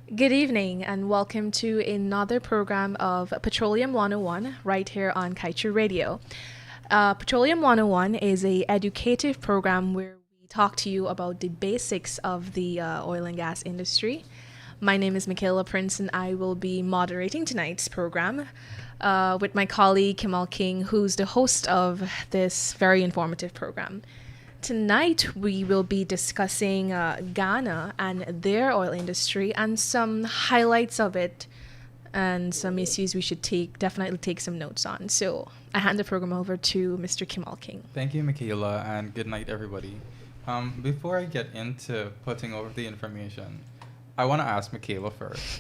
Good evening and welcome to another program of Petroleum 101 right here on Kaieteur Radio. Petroleum 101 is a educative program where we talk to you about the basics of the oil and gas industry. My name is Michaela Prince and I will be moderating tonight's program with my colleague Kimal King, who's the host of this very informative program. Tonight, we will be discussing Ghana and their oil industry and some highlights of it and some issues we should definitely take some notes on. So I hand the program over to Mr. Kimal King. Thank you, Michaela, and good night, everybody. Before I get into putting over the information, I want to ask Michaela first.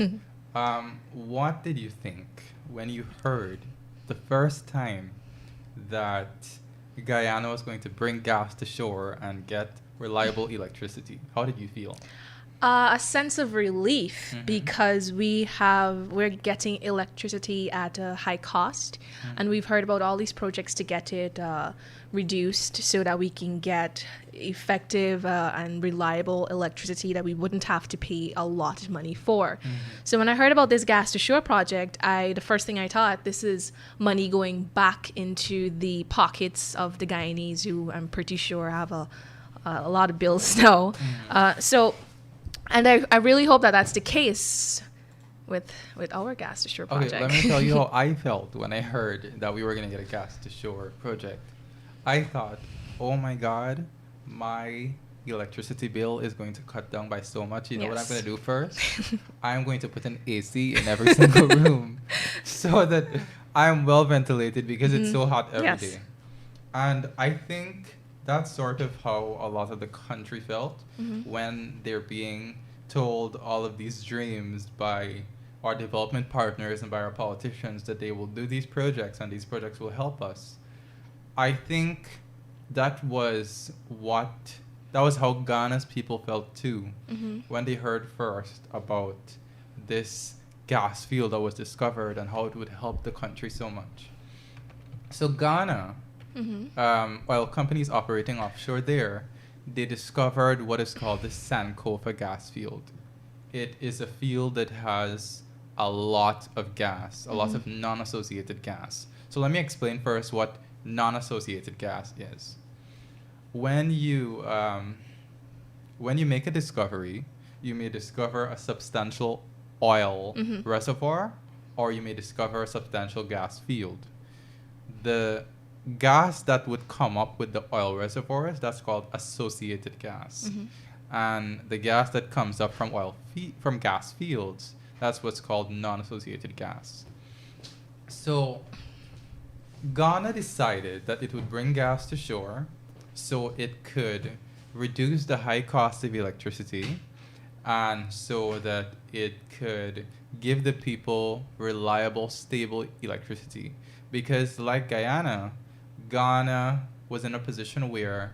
What did you think when you heard the first time that Guyana was going to bring gas to shore and get reliable electricity? How did you feel? A sense of relief because we're getting electricity at a high cost, and we've heard about all these projects to get it reduced so that we can get effective and reliable electricity that we wouldn't have to pay a lot of money for. So when I heard about this gas to shore project, the first thing I thought, this is money going back into the pockets of the Guyanese, who I'm pretty sure have a lot of bills now. And I really hope that that's the case with our gas to shore project. Okay, let me tell you how I felt when I heard that we were going to get a gas to shore project. I thought, oh my God, my electricity bill is going to cut down by so much. You know what I'm going to do first? I'm going to put an AC in every single room so that I'm well ventilated because it's so hot every day. And I think that's sort of how a lot of the country felt when they're being told all of these dreams by our development partners and by our politicians that they will do these projects and these projects will help us. I think that was how Ghana's people felt too when they heard first about this gas field that was discovered and how it would help the country so much. So Ghana, oil companies operating offshore there, they discovered what is called the Sankofa gas field. It is a field that has a lot of gas, a lot of non-associated gas. So let me explain first what non-associated gas is. When you make a discovery, you may discover a substantial oil reservoir, or you may discover a substantial gas field. The gas that would come up with the oil reservoirs, that's called associated gas. And the gas that comes up from from gas fields, that's what's called non-associated gas. So Ghana decided that it would bring gas to shore so it could reduce the high cost of electricity and so that it could give the people reliable, stable electricity. Because like Guyana, Ghana was in a position where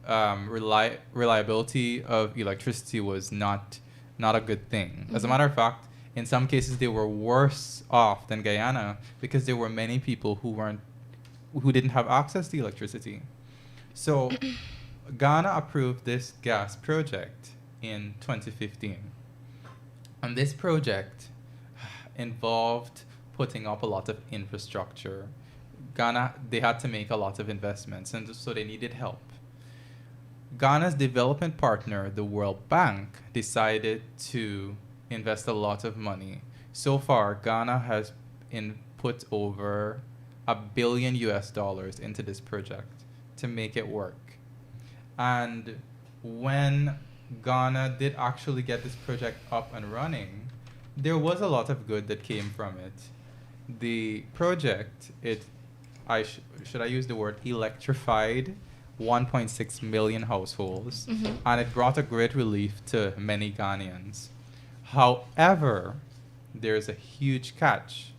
reliability of electricity was not a good thing. As a matter of fact, in some cases they were worse off than Guyana because there were many people who didn't have access to electricity. So Ghana approved this gas project in 2015. And this project involved putting up a lot of infrastructure. Ghana, they had to make a lot of investments, and so they needed help. Ghana's development partner, the World Bank, decided to invest a lot of money. So far, Ghana has put over $1 billion into this project to make it work. And when Ghana did actually get this project up and running, there was a lot of good that came from it. The project, should I use the word electrified 1.6 million households, and it brought a great relief to many Ghanaians. However, there's a huge catch.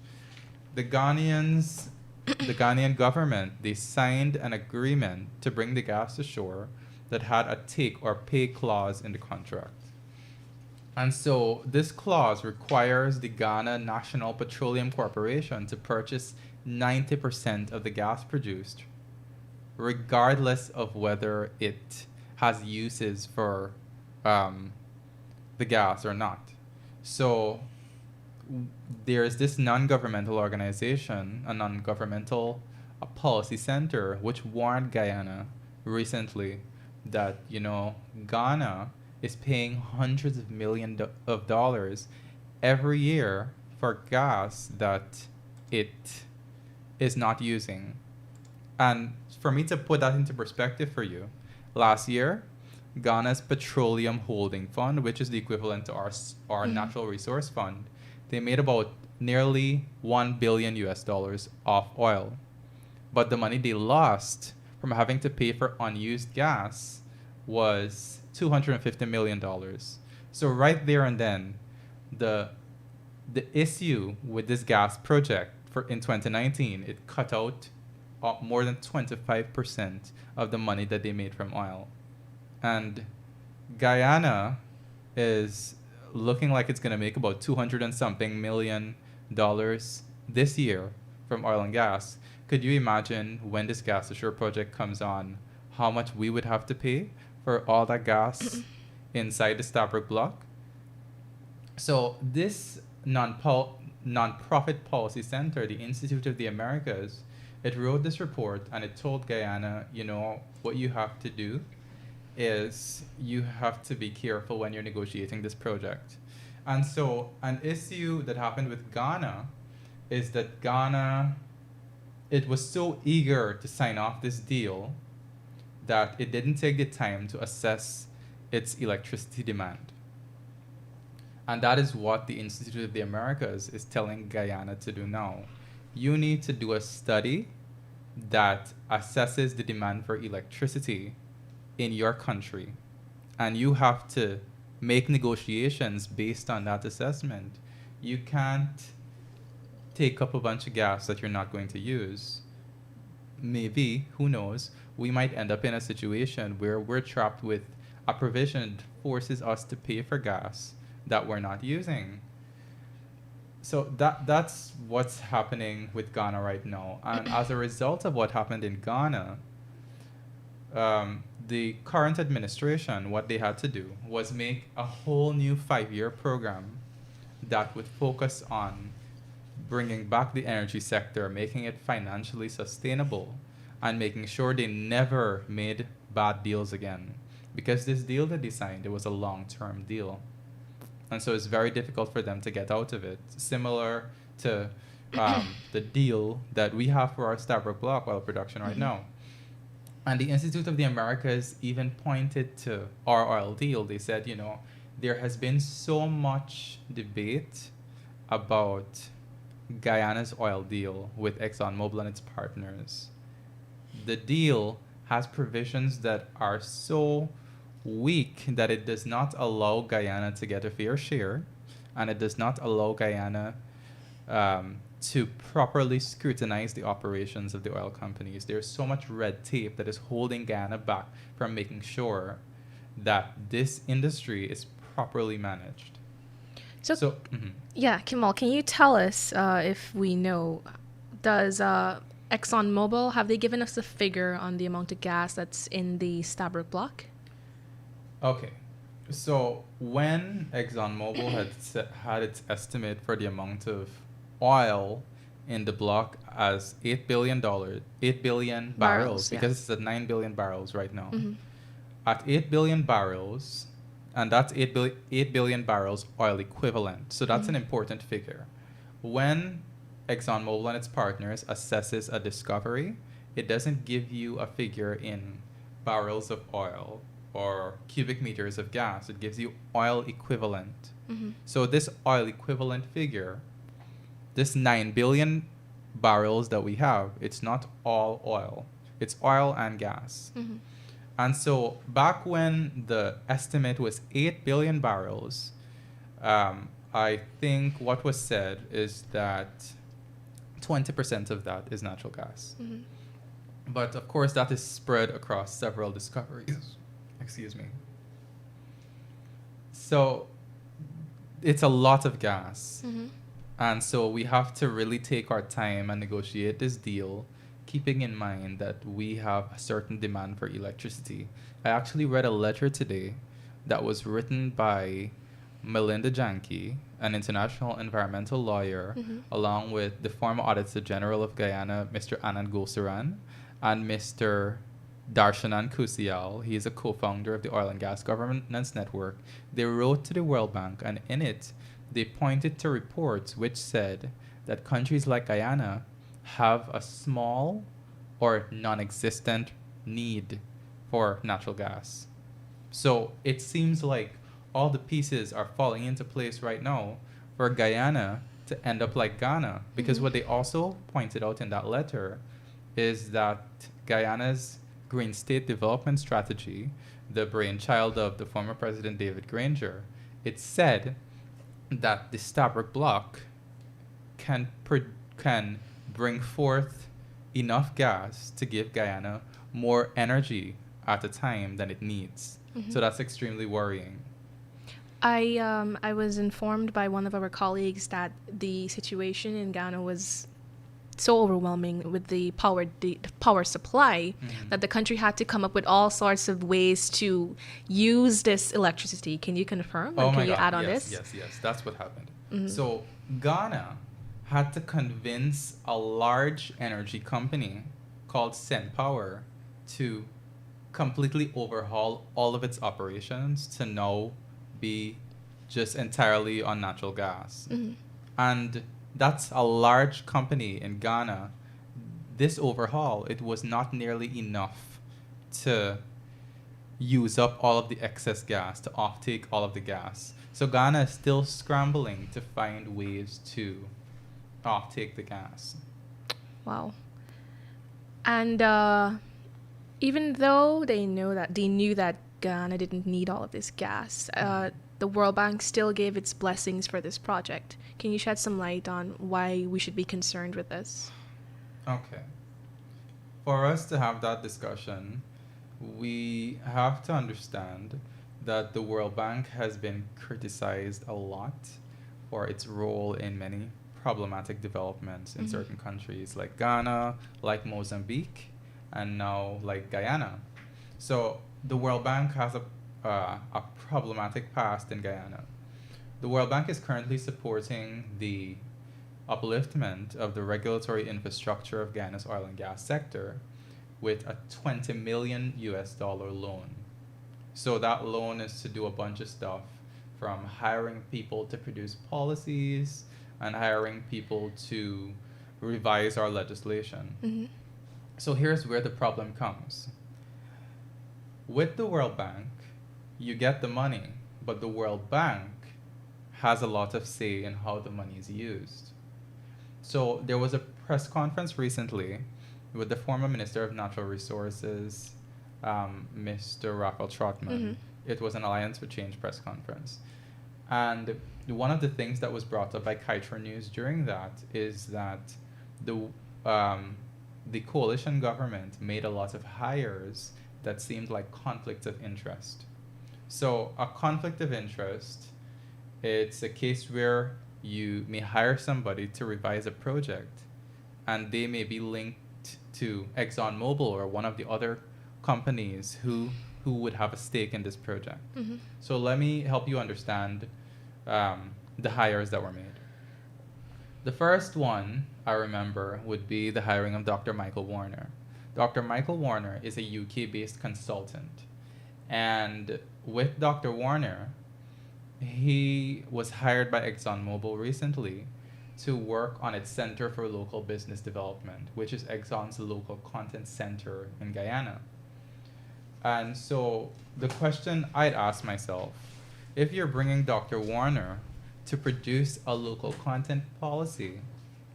The Ghanaian government, they signed an agreement to bring the gas to shore that had a take or pay clause in the contract. And so this clause requires the Ghana National Petroleum Corporation to purchase 90% of the gas produced, regardless of whether it has uses for the gas or not. So there's this non-governmental organization, a non-governmental policy center, which warned Guyana recently that, Ghana is paying hundreds of millions of dollars every year for gas that it is not using. And for me to put that into perspective for you, last year, Ghana's Petroleum Holding Fund, which is the equivalent to our natural resource fund, they made about nearly $1 billion US dollars off oil. But the money they lost from having to pay for unused gas was $250 million. So right there and then, the issue with this gas project in 2019, it cut out more than 25% of the money that they made from oil. And Guyana is looking like it's going to make about 200 and something million dollars this year from oil and gas. Could you imagine when this gas to shore project comes on, how much we would have to pay for all that gas inside the Stabroek block? So this non-profit policy center, the Institute of the Americas, it wrote this report and it told Guyana, what you have to do is you have to be careful when you're negotiating this project. And so an issue that happened with Ghana is that Ghana, it was so eager to sign off this deal that it didn't take the time to assess its electricity demand. And that is what the Institute of the Americas is telling Guyana to do now. You need to do a study that assesses the demand for electricity in your country. And you have to make negotiations based on that assessment. You can't take up a bunch of gas that you're not going to use. Maybe, who knows, we might end up in a situation where we're trapped with a provision that forces us to pay for gas that we're not using. So that's what's happening with Ghana right now. And as a result of what happened in Ghana, the current administration, what they had to do was make a whole new 5-year program that would focus on bringing back the energy sector, making it financially sustainable, and making sure they never made bad deals again. Because this deal that they signed, it was a long-term deal. And so it's very difficult for them to get out of it. Similar to the deal that we have for our Stabroek block oil production right now. And the Institute of the Americas even pointed to our oil deal. They said, there has been so much debate about Guyana's oil deal with ExxonMobil and its partners. The deal has provisions that are so weak that it does not allow Guyana to get a fair share, and it does not allow Guyana to properly scrutinize the operations of the oil companies. There's so much red tape that is holding Guyana back from making sure that this industry is properly managed. So yeah, Kimal, can you tell us if we know, does ExxonMobil, have they given us a figure on the amount of gas that's in the Stabroek block? Okay, so when ExxonMobil had its estimate for the amount of oil in the block as $8 billion barrels, because it's at 9 billion barrels right now. At 8 billion barrels, and that's 8 billion barrels oil equivalent. So that's an important figure. When ExxonMobil and its partners assesses a discovery, it doesn't give you a figure in barrels of oil or cubic meters of gas. It gives you oil equivalent. So this oil equivalent figure, this 9 billion barrels that we have, it's not all oil. It's oil and gas. And so back when the estimate was 8 billion barrels, I think what was said is that 20% of that is natural gas. But of course, that is spread across several discoveries. Excuse me. So it's a lot of gas. And so we have to really take our time and negotiate this deal, keeping in mind that we have a certain demand for electricity. I actually read a letter today that was written by Melinda Janke, an international environmental lawyer, along with the former Auditor General of Guyana, Mr. Anand Gulsaran, and Mr. Darshanan Kusial. He is a co-founder of the Oil and Gas Governance Network. They wrote to the World Bank, and in it, they pointed to reports which said that countries like Guyana have a small or non-existent need for natural gas. So it seems like all the pieces are falling into place right now for Guyana to end up like Ghana. Because what they also pointed out in that letter is that Guyana's Green State Development Strategy, the brainchild of the former President David Granger, it said that the Stabroek Block can bring forth enough gas to give Guyana more energy at a time than it needs. So that's extremely worrying. I was informed by one of our colleagues that the situation in Ghana was so overwhelming with the power supply that the country had to come up with all sorts of ways to use this electricity. Can you confirm? Oh my can you God. add on Yes, this? yes, that's what happened. So Ghana had to convince a large energy company called SenPower to completely overhaul all of its operations to now be just entirely on natural gas. And that's a large company in Ghana. This overhaul, it was not nearly enough to use up all of the excess gas, to offtake all of the gas. So Ghana is still scrambling to find ways to offtake the gas. Wow. And even though they knew that Ghana didn't need all of this gas, the World Bank still gave its blessings for this project. Can you shed some light on why we should be concerned with this? Okay. For us to have that discussion, we have to understand that the World Bank has been criticized a lot for its role in many problematic developments in certain countries like Ghana, like Mozambique, and now like Guyana. So the World Bank has a problematic past in Guyana. The World Bank is currently supporting the upliftment of the regulatory infrastructure of Guyana's oil and gas sector with a $20 million loan. So that loan is to do a bunch of stuff, from hiring people to produce policies and hiring people to revise our legislation. So here's where the problem comes. With the World Bank, you get the money, but the World Bank has a lot of say in how the money is used. So there was a press conference recently with the former Minister of Natural Resources, Mr. Raphael Trotman. It was an Alliance for Change press conference. And one of the things that was brought up by Kaieteur News during that is that the coalition government made a lot of hires that seemed like conflicts of interest. So a conflict of interest, it's a case where you may hire somebody to revise a project and they may be linked to ExxonMobil or one of the other companies who would have a stake in this project. So let me help you understand the hires that were made. The first one I remember would be the hiring of Dr. Michael Warner. Dr. Michael Warner is a UK-based consultant. And with Dr. Warner, he was hired by ExxonMobil recently to work on its Center for Local Business Development, which is Exxon's local content center in Guyana. And so the question I'd ask myself, if you're bringing Dr. Warner to produce a local content policy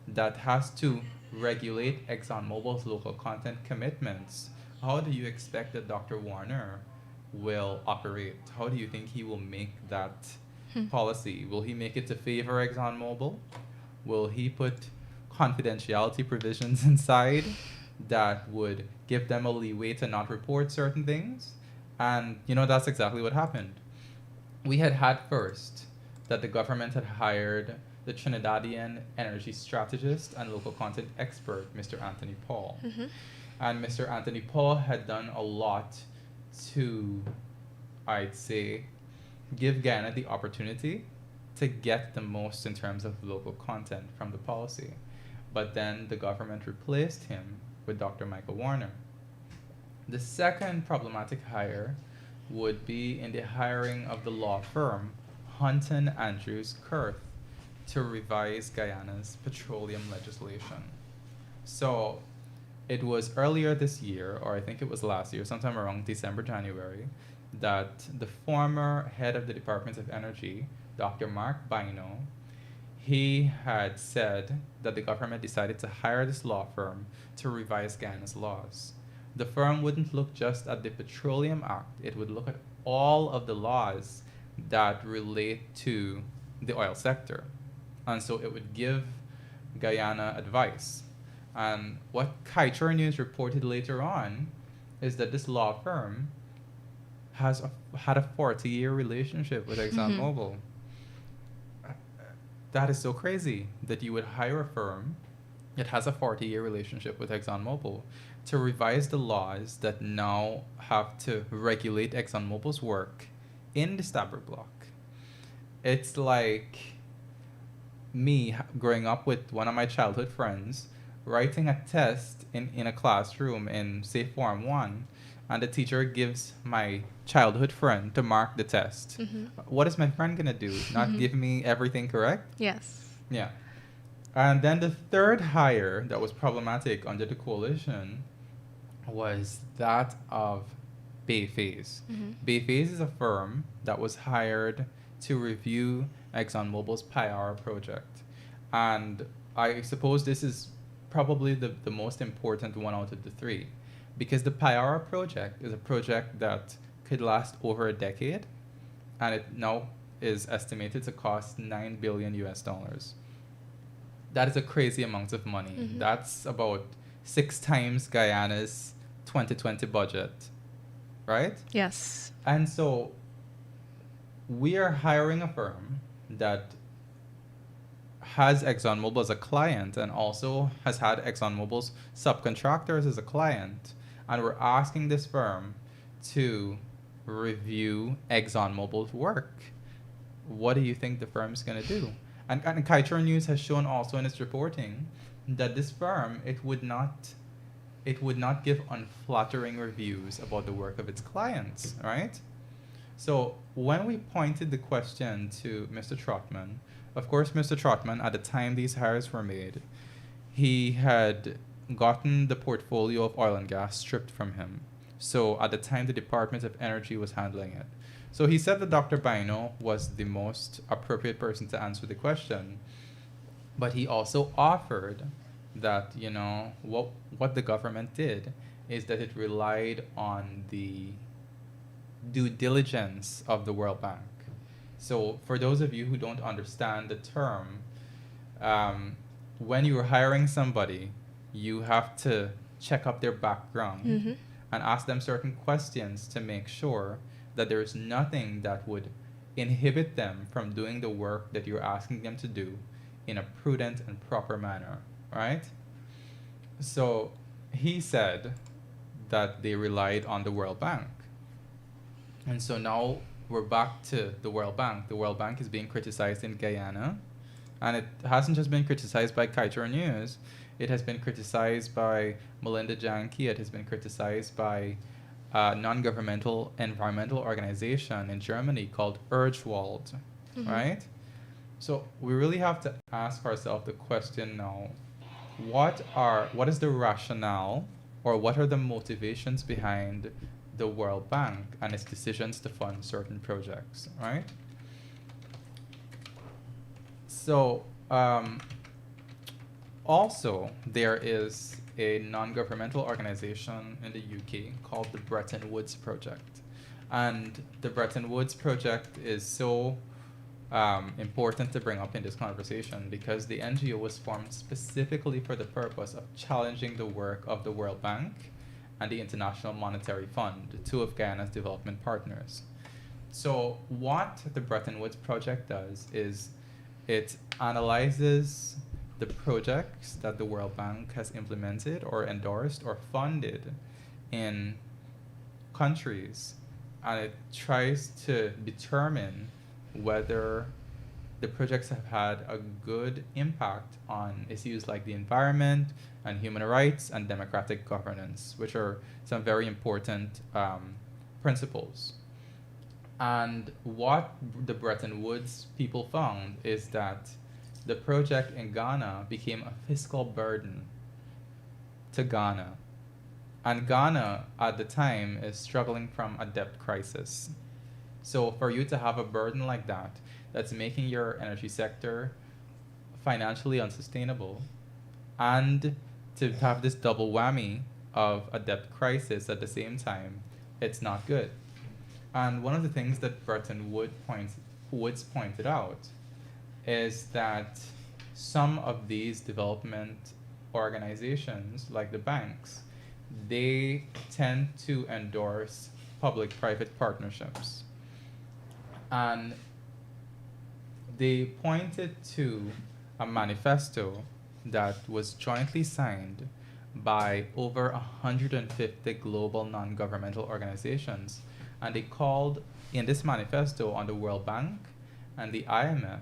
that has to regulate ExxonMobil's local content commitments, how do you expect that Dr. Warner will operate? How do you think he will make that policy? Will he make it to favor ExxonMobil? Will he put confidentiality provisions inside that would give them a leeway to not report certain things? And, that's exactly what happened. We had first that the government had hired the Trinidadian energy strategist and local content expert, Mr. Anthony Paul. And Mr. Anthony Paul had done a lot to, I'd say, give Guyana the opportunity to get the most in terms of local content from the policy. But then the government replaced him with Dr. Michael Warner. The second problematic hire would be in the hiring of the law firm Hunton Andrews Kurth to revise Guyana's petroleum legislation. So it was earlier this year, or I think it was last year, sometime around December, January, that the former head of the Department of Energy, Dr. Mark Bino, he had said that the government decided to hire this law firm to revise Guyana's laws. The firm wouldn't look just at the Petroleum Act, it would look at all of the laws that relate to the oil sector. And so it would give Guyana advice. And what Kaieteur News reported later on is that this law firm had a 40-year relationship with ExxonMobil. That is so crazy that you would hire a firm that has a 40-year relationship with ExxonMobil to revise the laws that now have to regulate ExxonMobil's work in the Stabroek Block. It's like me growing up with one of my childhood friends writing a test in a classroom in, say, Form 1, and the teacher gives my childhood friend to mark the test. What is my friend going to do? Not give me everything correct? Yes. Yeah. And then the third hire that was problematic under the coalition was that of Bayphase. Bayphase is a firm that was hired to review ExxonMobil's Payara project. And I suppose this is probably the most important one out of the three, because the Payara project is a project that could last over a decade, and it now is estimated to cost $9 billion US. That is a crazy amount of money. That's about 6 times Guyana's 2020 budget, right? Yes. And so we are hiring a firm that has ExxonMobil as a client and also has had ExxonMobil's subcontractors as a client. And we're asking this firm to review ExxonMobil's work. What do you think the firm's going to do? And Kaieteur News has shown also in its reporting that this firm, it would not give unflattering reviews about the work of its clients, right? So when we pointed the question to Mr. Trotman, of course, Mr. Trotman, at the time these hires were made, he had gotten the portfolio of oil and gas stripped from him. So at the time, the Department of Energy was handling it. So he said that Dr. Bino was the most appropriate person to answer the question. But he also offered that, you know, what the government did is that it relied on the due diligence of the World Bank. So for those of you who don't understand the term, when you're hiring somebody, you have to check up their background and ask them certain questions to make sure that there is nothing that would inhibit them from doing the work that you're asking them to do in a prudent and proper manner, right? So he said that they relied on the World Bank. And so now we're back to the World Bank. The World Bank is being criticized in Guyana, and it hasn't just been criticized by Kaieteur News. It has been criticized by Melinda Janke. It has been criticized by a non-governmental environmental organization in Germany called Urgewald, right? So we really have to ask ourselves the question now, what is the rationale, or what are the motivations behind the World Bank and its decisions to fund certain projects, right? So also there is a non-governmental organization in the UK called the Bretton Woods Project. And the Bretton Woods Project is so important to bring up in this conversation because the NGO was formed specifically for the purpose of challenging the work of the World Bank and the International Monetary Fund, 2 of Guyana's development partners. So what the Bretton Woods Project does is it analyzes the projects that the World Bank has implemented or endorsed or funded in countries, and it tries to determine whether the projects have had a good impact on issues like the environment and human rights and democratic governance, which are some very important principles. And what the Bretton Woods people found is that the project in Ghana became a fiscal burden to Ghana. And Ghana at the time is struggling from a debt crisis. So for you to have a burden like that, that's making your energy sector financially unsustainable, and to have this double whammy of a debt crisis at the same time, it's not good. And one of the things that Woods pointed out is that some of these development organizations, like the banks, they tend to endorse public-private partnerships. And they pointed to a manifesto that was jointly signed by over 150 global non-governmental organizations. And they called in this manifesto on the World Bank and the IMF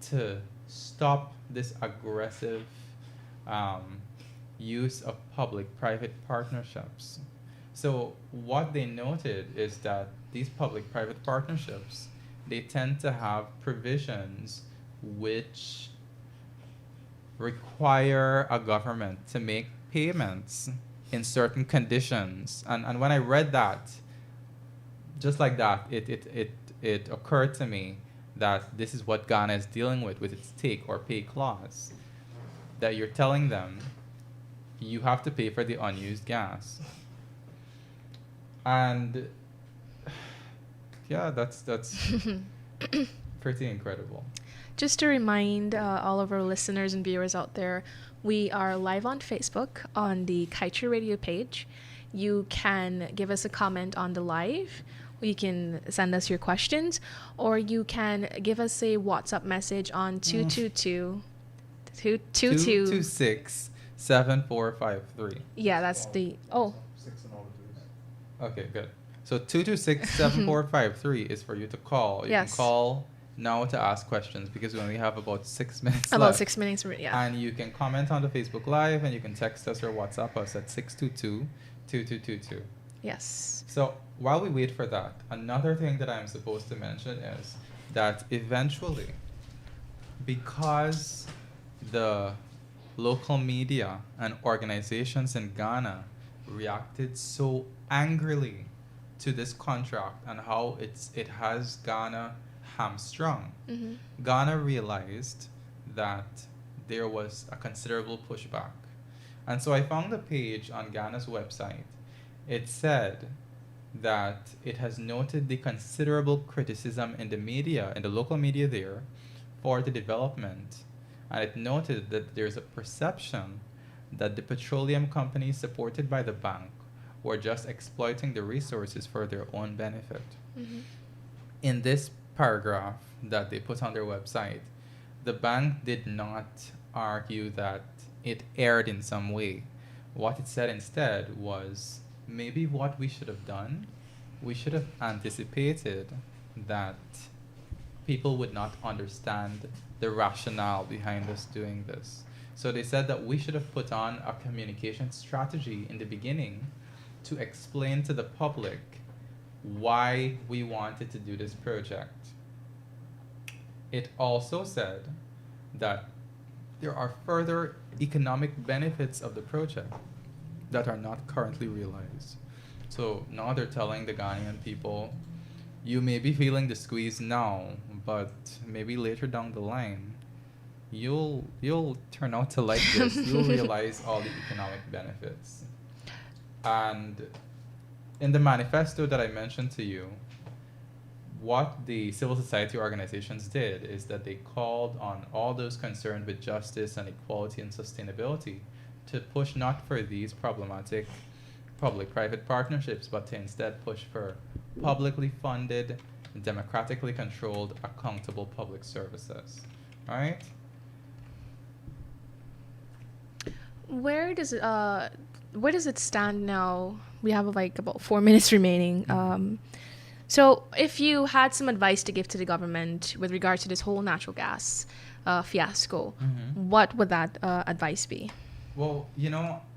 to stop this aggressive use of public-private partnerships. So what they noted is that these public-private partnerships, they tend to have provisions which require a government to make payments in certain conditions. And when I read that, just like that, it occurred to me that this is what Ghana is dealing with its take or pay clause. That you're telling them you have to pay for the unused gas. And yeah, that's pretty incredible. Just to remind all of our listeners and viewers out there, we are live on Facebook on the Kaieteur Radio page. You can give us a comment on the live. You can send us your questions, or you can give us a WhatsApp message on 226-7453. Yeah, that's the... Oh. Okay, good. So 226-7453 is for you to call. You can call now to ask questions because we only have about 6 minutes left. About 6 minutes, yeah. And you can comment on the Facebook Live, and you can text us or WhatsApp us at 622-2222. Yes. So while we wait for that, another thing that I'm supposed to mention is that eventually, because the local media and organizations in Ghana reacted so angrily to this contract and how it has Ghana hamstrung, Ghana realized that there was a considerable pushback. And so I found a page on Ghana's website. It said that it has noted the considerable criticism in the media, in the local media there, for the development. And it noted that there's a perception that the petroleum companies supported by the bank were just exploiting the resources for their own benefit. In this paragraph that they put on their website, the bank did not argue that it erred in some way. What it said instead was, maybe what we should have done, we should have anticipated that people would not understand the rationale behind us doing this. So they said that we should have put on a communication strategy in the beginning to explain to the public why we wanted to do this project. It also said that there are further economic benefits of the project that are not currently realized. So now they're telling the Ghanaian people, you may be feeling the squeeze now, but maybe later down the line, you'll turn out to like this. You'll realize all the economic benefits. And in the manifesto that I mentioned to you, what the civil society organizations did is that they called on all those concerned with justice and equality and sustainability to push not for these problematic public-private partnerships, but to instead push for publicly funded, democratically controlled, accountable public services. All right? Where does it stand now? We have like about 4 minutes remaining. So if you had some advice to give to the government with regard to this whole natural gas fiasco, what would that advice be? Well,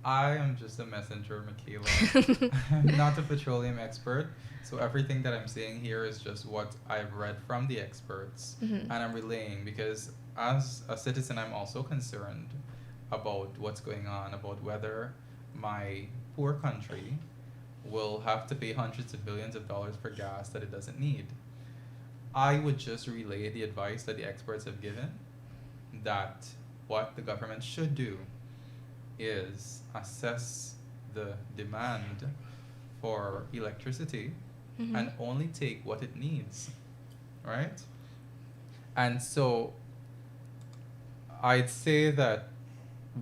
I am just a messenger, Michaela. I'm not a petroleum expert, so everything that I'm saying here is just what I've read from the experts, and I'm relaying because as a citizen, I'm also concerned about what's going on, about whether my poor country will have to pay hundreds of billions of dollars for gas that it doesn't need. I would just relay the advice that the experts have given, that what the government should do is assess the demand for electricity and only take what it needs, right? And so I'd say that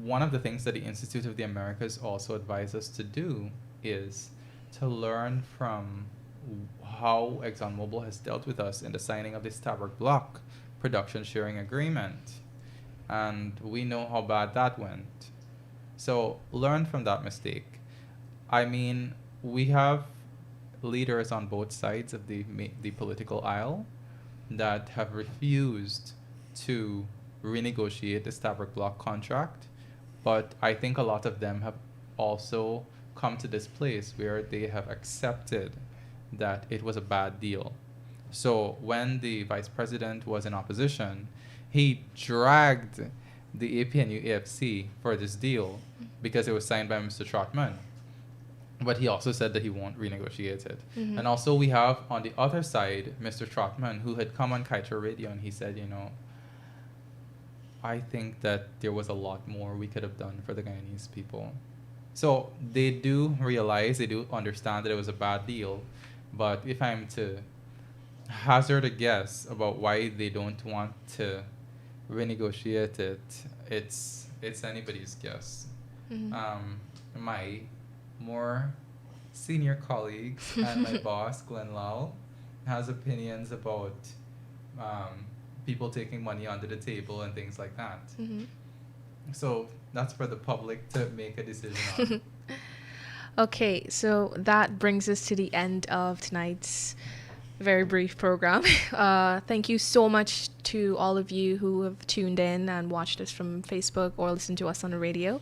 one of the things that the Institute of the Americas also advised us to do is to learn from how ExxonMobil has dealt with us in the signing of the Stabroek Block production sharing agreement. And we know how bad that went. So learn from that mistake. I mean, we have leaders on both sides of the political aisle that have refused to renegotiate the Stabroek Block contract, but I think a lot of them have also come to this place where they have accepted that it was a bad deal. So when the vice president was in opposition, he dragged the APNU AFC for this deal because it was signed by Mr. Trotman. But he also said that he won't renegotiate it. And also we have on the other side, Mr. Trotman, who had come on Kaieteur Radio and he said, I think that there was a lot more we could have done for the Guyanese people. So they do realize, they do understand that it was a bad deal. But if I'm to hazard a guess about why they don't want to renegotiate it, it's anybody's guess. My more senior colleagues and my boss, Glenn Lau, has opinions about people taking money under the table and things like that. So that's for the public to make a decision on. Okay, so that brings us to the end of tonight's very brief program. Thank you so much to all of you who have tuned in and watched us from Facebook or listened to us on the radio.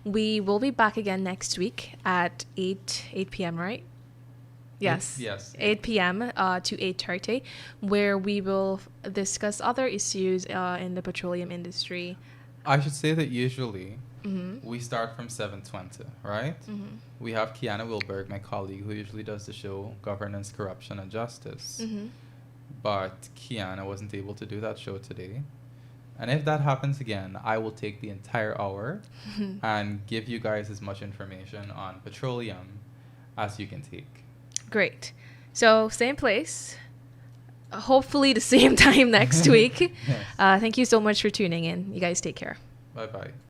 We will be back again next week at 8 p.m., right? Yes. 8 p.m. to 8:30, where we will discuss other issues in the petroleum industry. I should say that usually we start from 7:20, right? We have Kiana Wilberg, my colleague, who usually does the show Governance, Corruption, and Justice. But Kiana wasn't able to do that show today. And if that happens again, I will take the entire hour and give you guys as much information on petroleum as you can take. Great. So same place, hopefully the same time next week. Yes. Thank you so much for tuning in. You guys take care. Bye-bye.